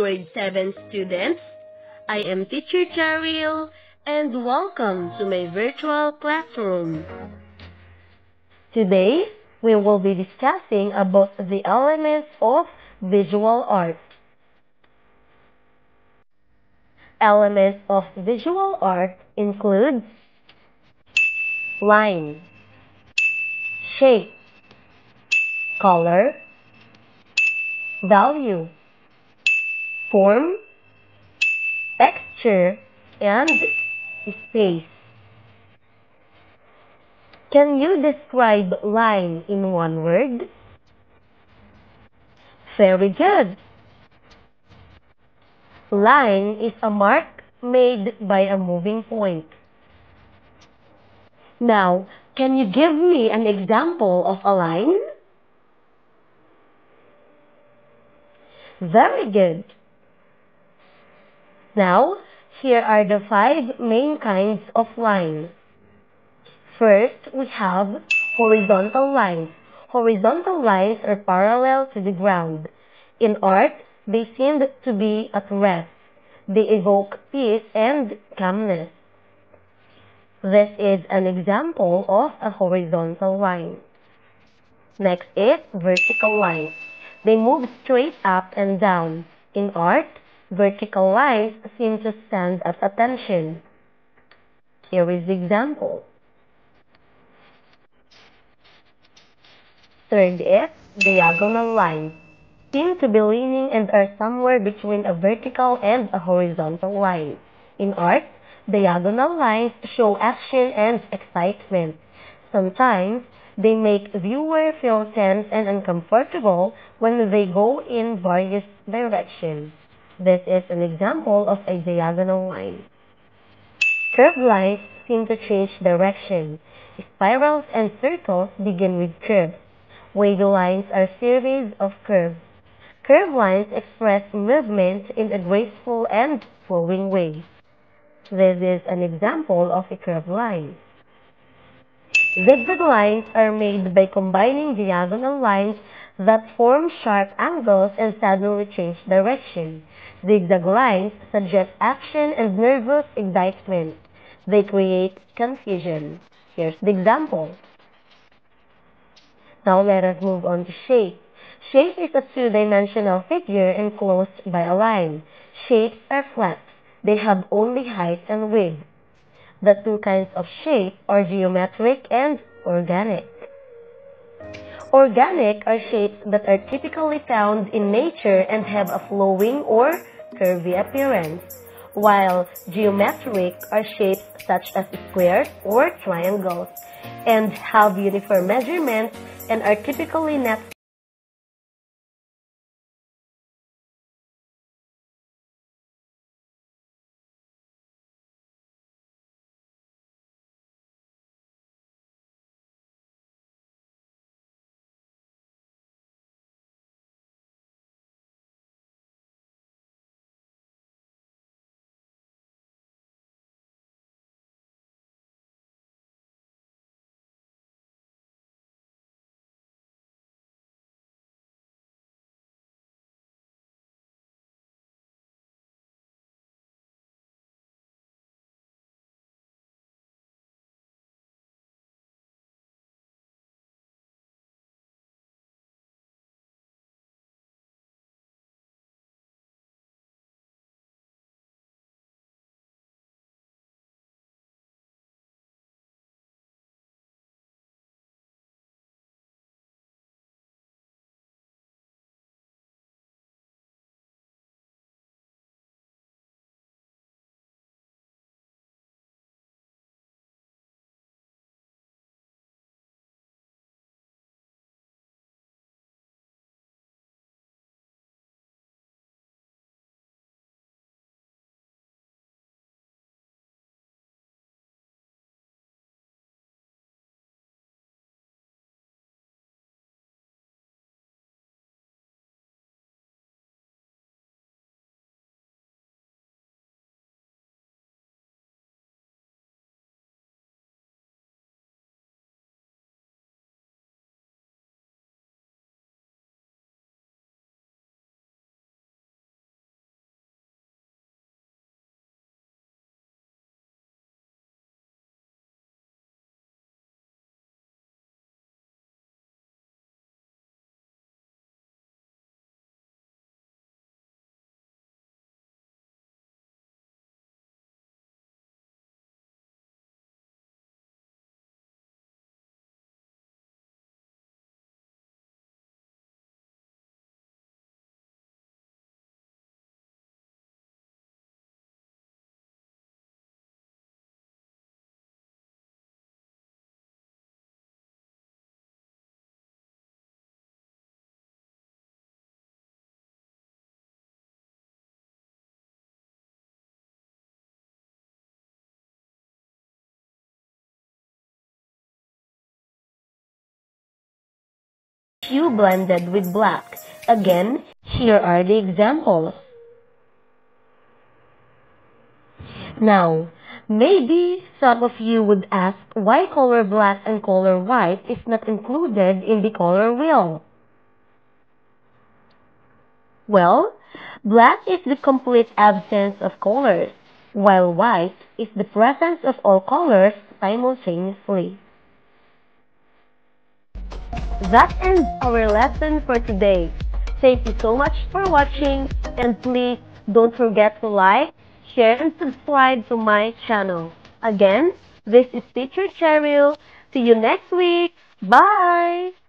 grade 7 students. I am Teacher Cheryl and welcome to my virtual classroom. Today, we will be discussing about the elements of visual art. Elements of visual art include line, shape, color, value, form, texture, and space. Can you describe line in one word? Very good. Line is a mark made by a moving point. Now, can you give me an example of a line? Very good. Now, here are the 5 main kinds of lines. First, we have horizontal lines. Horizontal lines are parallel to the ground. In art, they seem to be at rest. They evoke peace and calmness. This is an example of a horizontal line. Next is vertical lines. They move straight up and down. In art, vertical lines seem to stand at attention. Here is the example. Third is diagonal lines. Seem to be leaning and are somewhere between a vertical and a horizontal line. In art, diagonal lines show action and excitement. Sometimes, they make viewers feel tense and uncomfortable when they go in various directions. This is an example of a diagonal line. Curved lines seem to change direction. Spirals and circles begin with curves. Wavy lines are series of curves. Curved lines express movement in a graceful and flowing way. This is an example of a curved line. Zigzag lines are made by combining diagonal lines that form sharp angles and suddenly change direction. Zigzag lines suggest action and nervous excitement. They create confusion. Here's the example. Now let us move on to shape. Shape is a two-dimensional figure enclosed by a line. Shapes are flat. They have only height and width. The two kinds of shape are geometric and organic. Organic are shapes that are typically found in nature and have a flowing or curvy appearance, while geometric are shapes such as squares or triangles and have uniform measurements and are typically not if you blended with black? Again, here are the examples. Now, maybe some of you would ask why color black and color white is not included in the color wheel. Well, black is the complete absence of colors, while white is the presence of all colors simultaneously. That ends our lesson for today. Thank you so much for watching, and please don't forget to like, share, and subscribe to my channel. Again, this is Teacher Cheryl. See you next week. Bye!